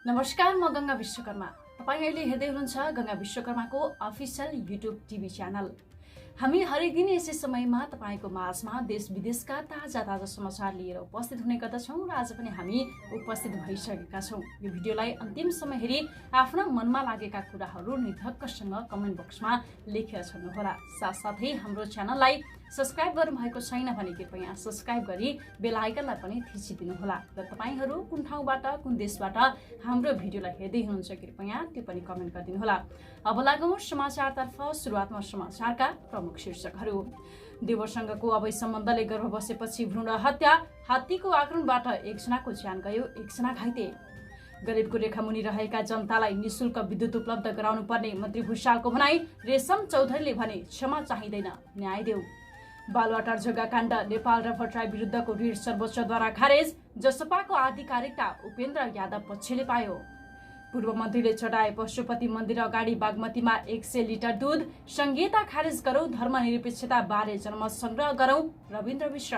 नमस्कार, म गंगा विश्वकर्मा। तपाईं अहिले हेर्दै हुनुहुन्छ गंगा विश्वकर्माको अफिसियल युट्युब टिभी च्यानल। हामी हरेक दिन यसै समयमा तपाईको माझमा देश विदेशका ताजा समाचार लिएर उपस्थित हुने गर्दछौँ र आज पनि हामी उपस्थित भइसकेका छौँ। यो भिडियोलाई अन्तिम समय हेरी आफ्ना मनमा लागेका कुराहरू निर्धक्कसँग कमेन्ट बक्समा लेखेर छोड्नुहोला। साथसाथै हाम्रो च्यानललाई सब्स्क्राइब गर्नुभएको छैन भने कृपया सब्स्क्राइब गरी बेल आइकनलाई पनि थिचिदिनुहोला र तपाईहरू कुन ठाउँबाट कुन देशबाट हाम्रो भिडियोलाई हेर्दै हुनुहुन्छ कृपया त्यो पनि कमेन्ट गरिदिनुहोला। अब लागौँ समाचारतर्फ। सुरुवातमा समाचारका प्रमुख शीर्षकहरू। देवरसँगको अवैध सम्बन्धले गर्भ बसेपछि भ्रूण हत्या, हात्तीको आक्रमणबाट एकजनाको ज्यान गयो, एकजना घाइते। गरिबको रेखामुनि रहेका जनतालाई निशुल्क विद्युत उपलब्ध गराउनु पर्ने मन्त्री भुषालको भनाई। रेशम चौधरीले भने क्षमा चाहिँदैन, न्याय देऊ। बालुवाटार जग्गा काण्ड, नेपाल र भट्टराई विरुद्धको रिट सर्वोच्चद्वारा खारेज, जसपाको आधिकारिकता उपेन्द्र यादव पक्षले पायो। पूर्व मन्त्रीले चढाए पशुपति मन्दिर अगाडि बागमतीमा 100 लिटर दूध, संहिता खारेज गरौं, धर्मनिरपेक्षता बारे जनमत संग्रह गरौं, रविन्द्र मिश्र।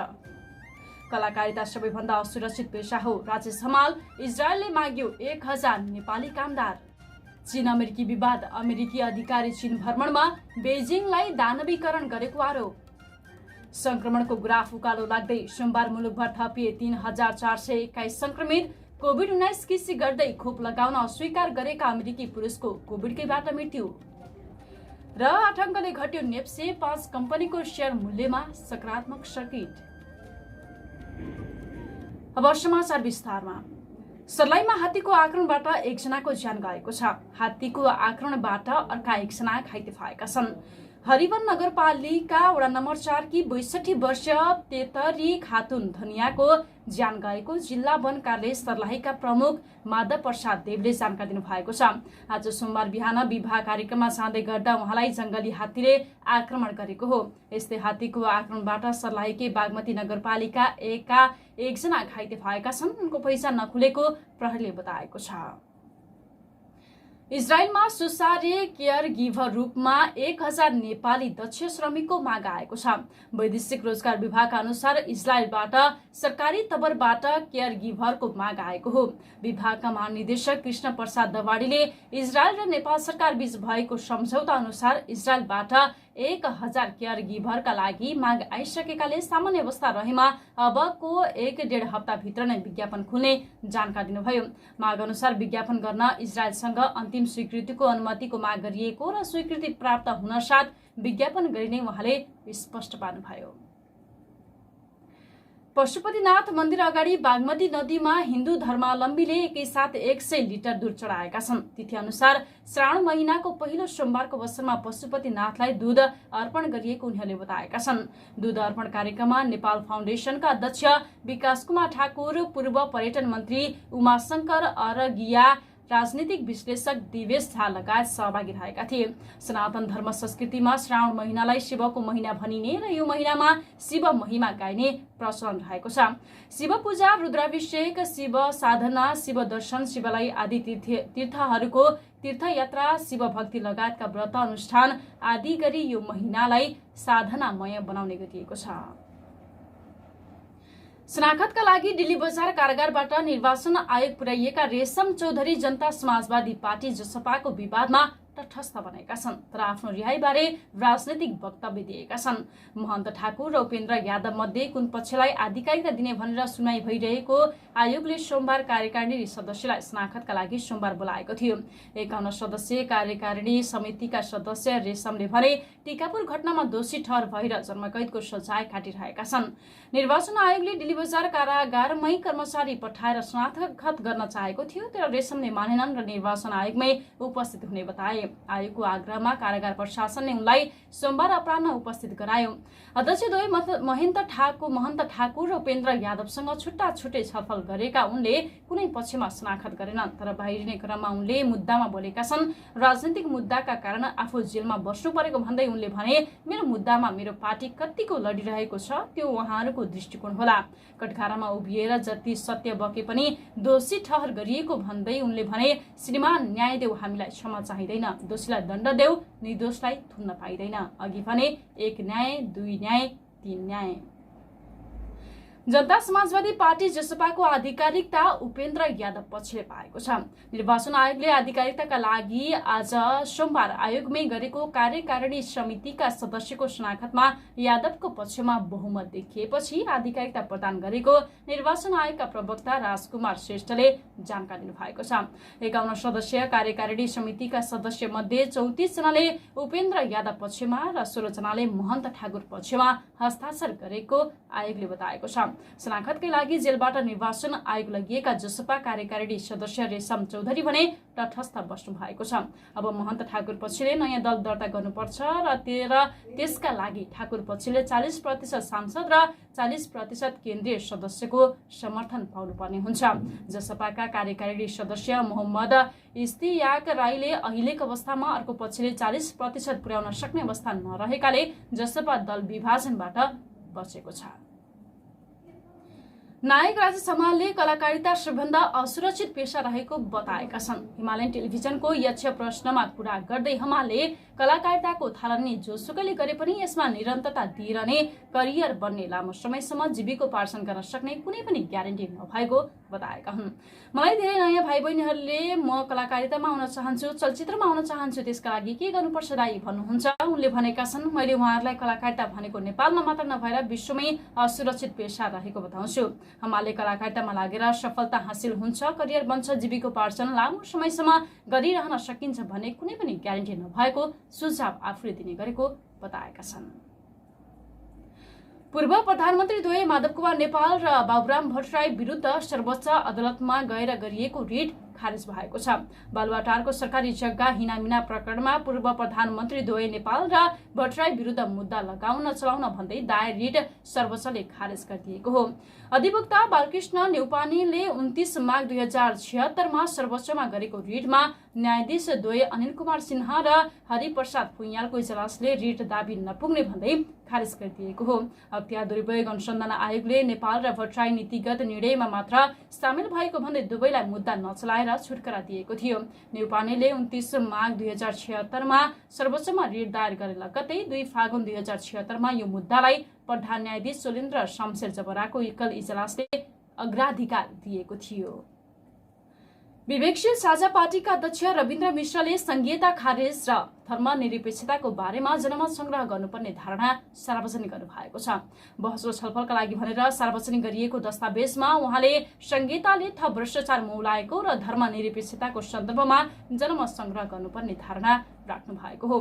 कलाकारिता सबैभन्दा असुरक्षित पेशा हो, राजेश हमाल। इजरायलले माग्यो 1000 नेपाली कामदार। चीन अमेरिकी विवाद, अमेरिकी अधिकारी चीन भ्रमणमा, बेजिङलाई दानवीकरण गरेको आरोप। संक्रमणको ग्राफ उकालो लाग्दै सोमबार मुलुकभर थपिए 3421 संक्रमित। कोभिड-19 किसी गर्दै खोप लगाउन अस्वीकार गरेका अमेरिकी पुरुषको कोभिडकैबाट मृत्यु। र 8 अङ्कले घट्यो नेप्से 5 कम्पनीको शेयर मूल्यमा सकारात्मक सर्किट। अब समाचार विस्तारमा। सर्लाहीमा हात्तीको आक्रमणबाट एकजनाको ज्यान गएको छ। हात्तीको आक्रमणबाट अर्का एकजना घाइते भएका छन्। हरिवन नगरपालिका वडा नम्बर 4 की 62 वर्षीय तेतरी खातुन धनियाको ज्यान गएको जिल्ला वन कार्यालय सर्लाहीका प्रमुख माधव प्रसाद देवले जानकारी दिनुभएको छ। आज सोमबार बिहान विवाह कार्यक्रममा जाँदै गर्दा उहाँलाई जंगली हात्तीले आक्रमण गरेको हो। यस्तै हात्तीको आक्रमणबाट सर्लाहीकै बागमती नगरपालिका 1 का एकजना घाइते भएका छन्। उनको पहिचान नखुलेको प्रहरीले बताएको छ। इजरायलमा सुसारे केयर गिभर रूपमा 1000 नेपाली दक्ष श्रमिकको माग आएको छ। वैदेशिक रोजगार विभागका अनुसार इजरायलबाट सरकारी तवरबाट केयर गिभरको माग आएको हो। विभागका महानिदेशक कृष्ण प्रसाद दवाडीले इजरायल र नेपाल सरकार बीच भएको सम्झौता अनुसार इजरायलबाट 1000 केयर गिभरका लागि माग आइसकेकाले सामान्य अवस्था रहेमा अबको 1-1.5 हप्ताभित्र नै विज्ञापन खुल्ने जानकारी दिनुभयो। माग अनुसार विज्ञापन गर्न इजरायलसँग अन्तिम स्वीकृतिको अनुमतिको माग गरिएको र स्वीकृति प्राप्त हुन साथ विज्ञापन गरिने उहाँले स्पष्ट पार्नुभयो। पशुपतिनाथ मन्दिर अगाडि बागमती नदीमा हिन्दू धर्मावलम्बीले एकैसाथ 100 लिटर दूध चढाएका छन्। तिथि अनुसार श्रावण महिनाको पहिलो सोमबारको अवसरमा पशुपतिनाथलाई दूध अर्पण गरिएको उनीहरूले बताएका छन्। दूध अर्पण कार्यक्रममा नेपाल फाउन्डेसनका अध्यक्ष विकास कुमार ठाकुर, पूर्व पर्यटन मन्त्री उमाशंकर अरगिया, राजनीतिक विश्लेषक दिवेश झा लगायत सहभागी रहेका थिए। सनातन धर्म संस्कृतिमा श्रावण महिनालाई शिवको महिना भनिने र यो महिनामा शिव महिमा गाइने प्रचलन रहेको छ। शिव पूजा, रुद्राभिषेक, शिव साधना, शिव दर्शन, शिवालय आदि तीर्थहरूको तीर्थयात्रा, शिव भक्ति लगायतका व्रत अनुष्ठान आदि गरी यो महिनालाई साधनामय बनाउने गरिएको छ। शनाखतका लागि दिल्ली बजार कारागारबाट निर्वाचन आयोग पुर्याइएका रेशम चौधरी जनता समाजवादी पार्टी जसपाको विवादमा तटस्थ बनेका छन्, तर आफ्नो रिहाईबारे राजनैतिक वक्तव्य दिएका छन्। महन्त ठाकुर र उपेन्द्र यादव मध्ये कुन पक्षलाई आधिकारिकता दिने भनेर सुनाई भइरहेको आयोगले सोमबार कार्यकारिणी सदस्यलाई शनाखतका लागि सोमबार बोलाएको थियो। 51 सदस्यीय कार्यकारिणी समितिका सदस्य रेशमले भने टिकापुर घटनामा दोषी ठहर भएर जन्मकैदको सजाय काटिरहेका छन्। निर्वाचन आयोगले दिल्ली बजार कारागारमै कर्मचारी पठाएर शनाखत गर्न चाहेको थियो, तर रेशमले मानेनन् र निर्वाचन आयोगमै उपस्थित हुने बताए। आयोगको आग्रहमा कारागार प्रशासनले उनलाई सोमबार अपराह्न उपस्थित गरायो। अध्यक्षद्वय महन्त ठाकुर र उपेन्द्र यादवसँग छुट्टा छुट्टै छलफल गरेका उनले कुनै पक्षमा शनाखत गरेनन्, तर बाहिरिने क्रममा उनले मुद्दामा बोलेका छन्। राजनीतिक मुद्दाका कारण आफू जेलमा बस्नु परेको भन्दै उनले भने, मेरो मुद्दामा मेरो पार्टी कतिको लडिरहेको छ त्यो उहाँहरूको दृष्टिकोण होला। कटघरामा उभिएर जति सत्य बके पनि दोषी ठहर गरिएको भन्दै उनले भने, श्रीमान न्याय देऊ, हामीलाई क्षमा चाहिँदैन, दोषीलाई दण्ड देऊ, निर्दोषलाई थुन्न पाइँदैन। अघि भने 1 न्याय, 2 न्याय, 3 न्याय। जनता समाजवादी पार्टी जसपाको आधिकारिकता उपेन्द्र यादव पक्षले पाएको छ। निर्वाचन आयोगले आधिकारिकताका लागि आज सोमबार आयोगमै गरेको कार्यकारिणी समितिका सदस्यको शनाखतमा यादवको पक्षमा बहुमत देखिएपछि आधिकारिकता प्रदान गरेको निर्वाचन आयोगका प्रवक्ता राजकुमार श्रेष्ठले जानकारी दिनुभएको छ। 51 सदस्यीय कार्यकारिणी समितिका सदस्य मध्ये 34 जनाले उपेन्द्र यादव पक्षमा र 16 जनाले महन्त ठाकुर पक्षमा हस्ताक्षर गरेको आयोगले बताएको छ। शनाखतकै लागि जेलबाट निर्वाचन आयोग लगिएका जसपा कार्यकारिणी सदस्य रेशम चौधरी भने तटस्थ बस्नु भएको छ। अब महन्त ठाकुर पक्षले नयाँ दल दर्ता गर्नुपर्छ र त्यसका लागि ठाकुर पक्षले 40% सांसद र 40% केन्द्रीय सदस्यको समर्थन पाउनुपर्ने हुन्छ। जसपाका कार्यकारिणी सदस्य मोहम्मद इस्तियाक राईले अहिलेको अवस्थामा अर्को पक्षले 40% पुर्याउन सक्ने अवस्था नरहेकाले जसपा दल विभाजनबाट बचेको छ। नायक राजेश हमालले कलाकारिता सबभन्दा असुरक्षित पेशा रहेको बताएका छन्। हिमालयन टेलिभिजनको यक्ष प्रश्नमा कुरा गर्दै हमालले कलाकारिताको थालनी जोसुकैले गरे पनि यसमा निरन्तरता दिइरहने करियर बन्ने लामो समयसम्म जीविकोपार्जन गर्न सक्ने कुनै पनि ग्यारेन्टी नभएको बताएका हुन्। मलाई धेरै नयाँ भाइ बहिनीहरूले म कलाकारितामा आउन चाहन्छु, चलचित्रमा आउन चाहन्छु, त्यसका लागि के गर्नुपर्छ दाइ भन्नुहुन्छ। उनले भनेका छन्, मैले उहाँहरूलाई कलाकारिता भनेको नेपालमा मात्र नभएर विश्वमै असुरक्षित पेशा रहेको बताउँछु। हमालले कलाकारितामा लागेर सफलता हासिल हुन्छ, करियर बन्छ, जीविकोपार्जन लामो समयसम्म गरिरहन सकिन्छ भन्ने कुनै पनि ग्यारेन्टी नभएको सुझाव आफूले दिने गरेको बताएका छन्। पूर्व प्रधानमन्त्री द्वय माधव कुमार नेपाल र बाबुराम भट्टराई विरुद्ध सर्वोच्च अदालतमा गएर गरिएको रिट खारेज भएको छ। बालुवाटारको सरकारी जग्गा हिनामिना प्रकरणमा पूर्व प्रधानमन्त्री द्वय नेपाल र भट्टराई विरुद्ध मुद्दा चलाउन भन्दै दायर रिट सर्वोच्चले खारेज गरिदिएको हो। अधिवक्ता बालकृष्ण न्यौपानेले 29 माघ 2076 मा सर्वोच्चमा गरेको रिटमा न्यायाधीश द्वय अनिल कुमार सिन्हा र हरिप्रसाद भुइँयालको इजलासले रिट दाबी नपुग्ने भन्दै खारेज गरिदिएको हो। हत्या दुरुपयोग अनुसन्धान आयोगले नेपाल र भट्टराई नीतिगत निर्णयमा मात्र सामेल भएको भन्दै दुवैलाई मुद्दा नचलाएर छुटकारा दिएको थियो। न्यौपानेले 29 माघ 2076 मा सर्वोच्चमा रिट दायर गरे लगत्तै 2 फागुन 2076 मा यो मुद्दालाई प्रधान न्यायाधीश सोलेन्द्र शमशेर जबराको एकल इजलासले अग्राधिकार दिएको थियो। विवेकशील साझा पार्टीका अध्यक्ष रविन्द्र मिश्रले संघीयता खारेज र धर्मनिरपेक्षताको बारेमा जनमत संग्रह गर्नुपर्ने धारणा सार्वजनिक गर्नुभएको छ। बहस र छलफलका लागि भनेर सार्वजनिक गरिएको दस्तावेजमा उहाँले संघीयताले थप भ्रष्टाचार मौलाएको र धर्मनिरपेक्षताको सन्दर्भमा जनमत संग्रह गर्नुपर्ने धारणा राख्नु भएको हो।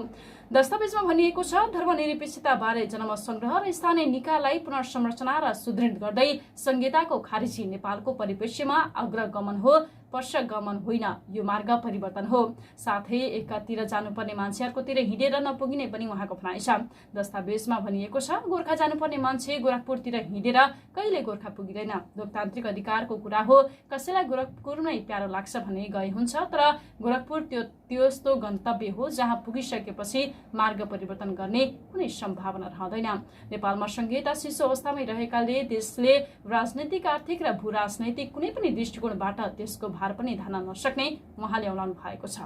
दस्तावेजमा भनिएको छ, धर्मनिरपेक्षता बारे जनमत संग्रह र स्थानीय निकायलाई पुनर्संरचना र सुदृढ गर्दै संघीयताको खारेजी नेपालको परिवेश्यमा अग्रगमन हो, पश्चगमन होइन। यो मार्ग परिवर्तन हो। साथै एकातिर जानुपर्ने मान्छेहरूकोतिर हिँडेर नपुगिने पनि उहाँको भनाइ छ। दस्तावेजमा भनिएको छ, गोर्खा जानुपर्ने मान्छे गोरखपुरतिर हिँडेर कहिले गोर्खा पुगिँदैन। लोकतान्त्रिक अधिकारको कुरा हो, कसैलाई गोरखपुर नै प्यारो लाग्छ भने गए हुन्छ, तर गोरखपुर त्यस्तो गन्तव्य हो जहाँ पुगिसकेपछि मार्ग परिवर्तन गर्ने कुनै सम्भावना रहँदैन। नेपालमा संघीयता शीर्ष अवस्थामै रहेकाले देशले राजनैतिक, आर्थिक र भू राजनैतिक कुनै पनि दृष्टिकोणबाट त्यसको भार पनि धान्न नसक्ने उहाँले औलाउनु भएको छ।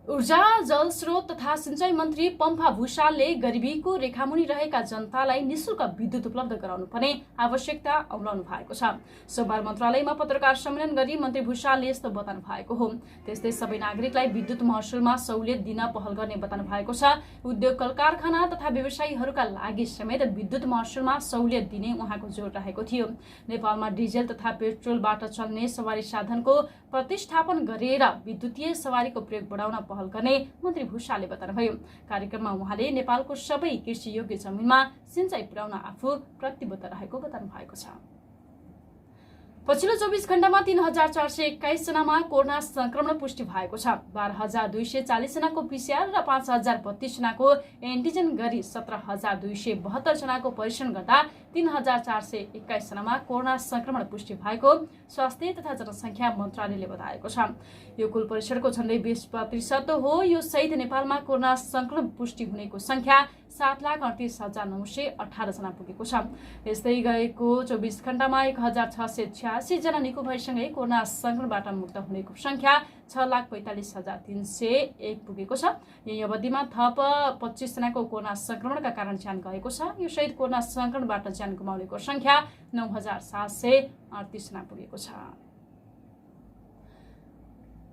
ऊर्जा, जलस्रोत तथा सिंचाई मन्त्री पम्फा भूषालले गरिबीको रेखामुनि रहेका जनतालाई निशुल्क विद्युत उपलब्ध गराउनु पर्ने आवश्यकता औलाउनु भएको छ। सोमबार मन्त्रालयमा पत्रकार सम्मेलन गरी मन्त्री भूषालले यस्तो बताउनु भएको हो। त्यस्तै सबै नागरिकलाई विद्युत महसुलमा सहुलियत दिन पहल गर्ने बताउनु भएको छ। उद्योग, कल कारखाना तथा व्यवसायीहरूका लागि समेत विद्युत महसुलमा सहुलियत दिने उहाँको जोड रहेको थियो। नेपालमा डिजेल तथा पेट्रोलबाट चल्ने सवारी साधनको प्रतिस्थापन गरेर विद्युतीय सवारीको प्रयोग बढाउन पहल गर्ने मन्त्री भूषालले बताउनुभयो। कार्यक्रममा उहाँले नेपालको सबै कृषि योग्य जमिनमा सिंचाई पुर्याउन आफू प्रतिबद्ध रहेको बताउनु भएको छ। पछिल्लो 24 घण्टामा 3421 जनामा कोरोना संक्रमण पुष्टि भएको छ। 12240 जनाको पीसीआर र 5032 जनाको एन्टिजेन गरी 17272 जनाको परीक्षण गर्दा 3421 जनामा कोरोना संक्रमण पुष्टि भएको स्वास्थ्य तथा जनसंख्या मन्त्रालयले बताएको छ। यो कुल परीक्षणको झन्डै 20% हो। यो सहित नेपालमा कोरोना संक्रमण पुष्टि हुनेको संख्या 7,38,918 जना पुगेको छ। यस्तै गएको 24 घण्टामा 1,686 जना निको भएसँगै कोरोना संक्रमणबाट मुक्त हुनेको संख्या 6,45,301 पुगेको छ। यही अवधिमा थप 25 जनाको कोरोना संक्रमणका कारण ज्यान गएको छ। यो सहित कोरोना संक्रमणबाट ज्यान गुमाउनेको संख्या 9,738 जना पुगेको छ।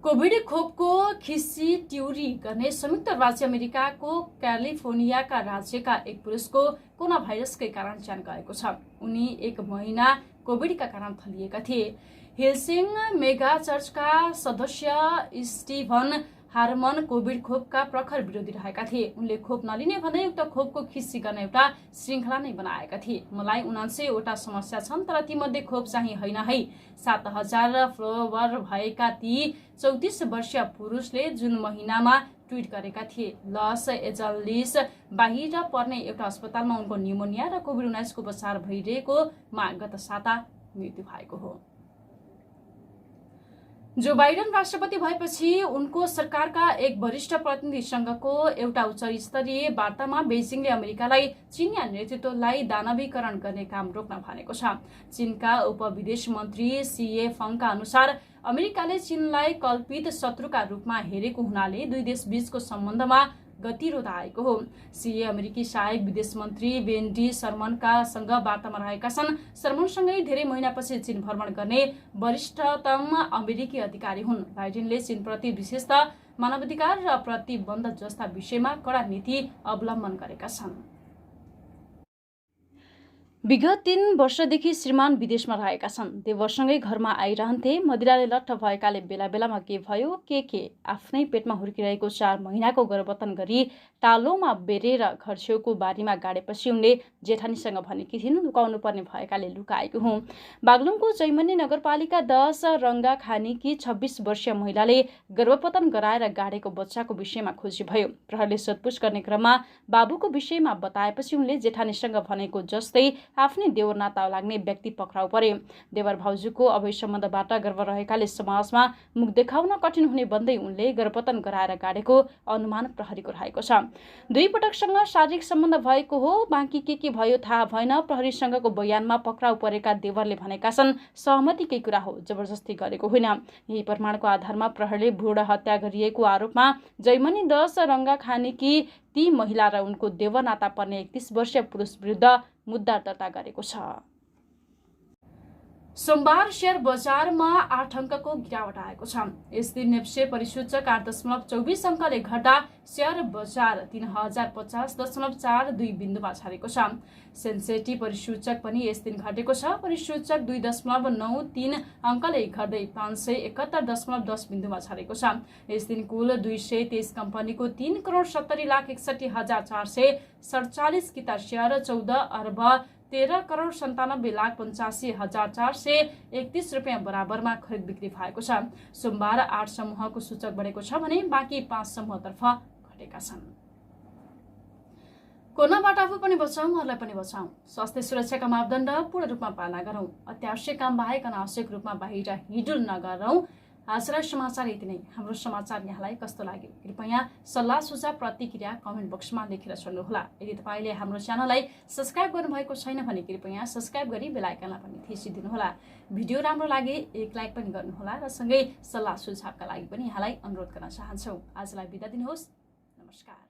कोभिड खोपको खिसी ट्युरी गर्ने संयुक्त राज्य अमेरिकाको क्यालिफोर्नियाका राज्यका एक पुरुषको कोरोना भाइरसकै कारण ज्यान गएको छ। उनी 1 महिना कोभिडका कारण थलिएका थिए। हिल्सिङ मेगा चर्चका सदस्य स्टिभन हार्मन कोभिड खोपका प्रखर विरोधी रहेका थिए। उनले खोप नलिने भन्दै उक्त खोपको खिसी गर्ने एउटा श्रृङ्खला नै बनाएका थिए। मलाई 79 वटा समस्या छन्, तर तीमध्ये खोप चाहिँ होइन है। 7,000 फलोवर भएका ती 34 वर्षीय पुरुषले जुन महिनामा ट्विट गरेका थिए। लस एन्जलिस बाहिर पर्ने एउटा अस्पतालमा उनको न्युमोनिया र कोभिड-19 को उपचार भइरहेकोमा गत साता मृत्यु भएको हो। जो बाइडेन राष्ट्रपति भएपछि उनको सरकारका एक वरिष्ठ प्रतिनिधिसँगको एउटा उच्च स्तरीय वार्तामा बेजिङले अमेरिकालाई चीनिया नेतृत्वलाई दानवीकरण गर्ने काम रोक्न भनेको छ। चीनका उपविदेश मन्त्री सीए फङका अनुसार अमेरिकाले चीनलाई कल्पित शत्रुका रूपमा हेरेको हुनाले दुई देश बीचको सम्बन्धमा गतिरोध आएको हो। सीए अमेरिकी सहायक विदेश मन्त्री वेन्डी शर्मनकासँग वार्तामा रहेका छन्। शर्मनसँगै धेरै महिनापछि चीन भ्रमण गर्ने वरिष्ठतम अमेरिकी अधिकारी हुन्। बाइडेनले चीनप्रति विशेषत मानवाधिकार र प्रतिबन्ध जस्ता विषयमा कडा नीति अवलम्बन गरेका छन्। विगत 3 वर्षदेखि श्रीमान विदेशमा रहेका छन्। देवरसँगै घरमा आइरहन्थे। मदिराले लट्ठ भएकाले बेला बेलामा के भयो के आफ्नै पेटमा हुर्किरहेको 4 महिनाको गर्भवतन गरी टालोमा बेरेर घर छेउको बारीमा गाडेपछि उनले जेठानीसँग भनेकी थिइन्, लुकाउनु पर्ने भएकाले लुकाएको हुँ। बागलुङको जैमनी नगरपालिका 10 रङ्गाखानीकी 26 वर्षीय महिलाले गर्भवतन गराएर गाडेको बच्चाको विषयमा खोजी भयो। प्रहरीले सोधपुछ गर्ने क्रममा बाबुको विषयमा बताएपछि उनले जेठानीसँग भनेको जस्तै आफ्नै देवर नाता लाग्ने व्यक्ति पक्राउ परे। देवर भाउजूको अवैध सम्बन्धबाट गर्भ रहेकाले समाजमा मुख देखाउन कठिन हुने भन्दै उनले गर्भवतन गराएर गाडेको अनुमान प्रहरीको रहेको छ। 2 पटकसँग शारीरिक सम्बन्ध भएको हो। बाँकी के भयो थाहा भएन। प्रहरीसँगको बयानमा पक्राउ परेका देवरले भनेका छन्, सहमतिकै कुरा हो, जबरजस्ती गरेको होइन। यही प्रमाणको आधारमा प्रहरीले भ्रूण हत्या गरिएको आरोपमा जैमनी 10 रङ्गाखानीकी ती महिला र उनको देवर नाता पर्ने 31 वर्षीय पुरुष विरुद्ध मुद्दा दर्ता गरेको छ। सोमबार शेयर बजारमा 8 अङ्कको गिरावट आएको छ। यस दिन नेप्से परिसूचक 8.24 अङ्कले घट्दा शेयर बजार 3050.42 बिन्दुमा झरेको छ। सेन्सेटी परिसूचक पनि यस दिन घटेको छ। परिसूचक 2.93 अङ्कले घट्दै 571.10 बिन्दुमा झरेको छ। यस दिन कुल 223 कम्पनीको 3,70,61,447 किता शेयर 14 अर्ब 13,97,85,431 रुपियाँ बराबरमा खरिद बिक्री भएको छ। सोमबार 8 समूहको सूचक बढेको छ भने बाँकी 5 समूहतर्फ घटेका छन्। कोरोनाबाट आफू पनि बचाउँ, अरूलाई पनि बचाउँ। स्वास्थ्य सुरक्षाका मापदण्ड पूर्ण रूपमा पालना गरौँ। अत्यावश्यक काम बाहेक अनावश्यक रूपमा बाहिर हिँडुल नगरौँ। आजका समाचार यति नै। हाम्रो समाचार यहाँलाई कस्तो लाग्यो? कृपया सल्लाह सुझाव प्रतिक्रिया कमेन्ट बक्समा लेखेर छोड्नुहोला। यदि तपाईँले हाम्रो च्यानललाई सब्स्क्राइब गर्नुभएको छैन भने कृपया सब्स्क्राइब गरी बेल आइकनलाई पनि थिचिदिनुहोला। भिडियो राम्रो लागे एक लाइक पनि गर्नुहोला र सँगै सल्लाह सुझावका लागि पनि यहाँलाई अनुरोध गर्न चाहन्छौँ। आजलाई बिदा दिनुहोस्। नमस्कार।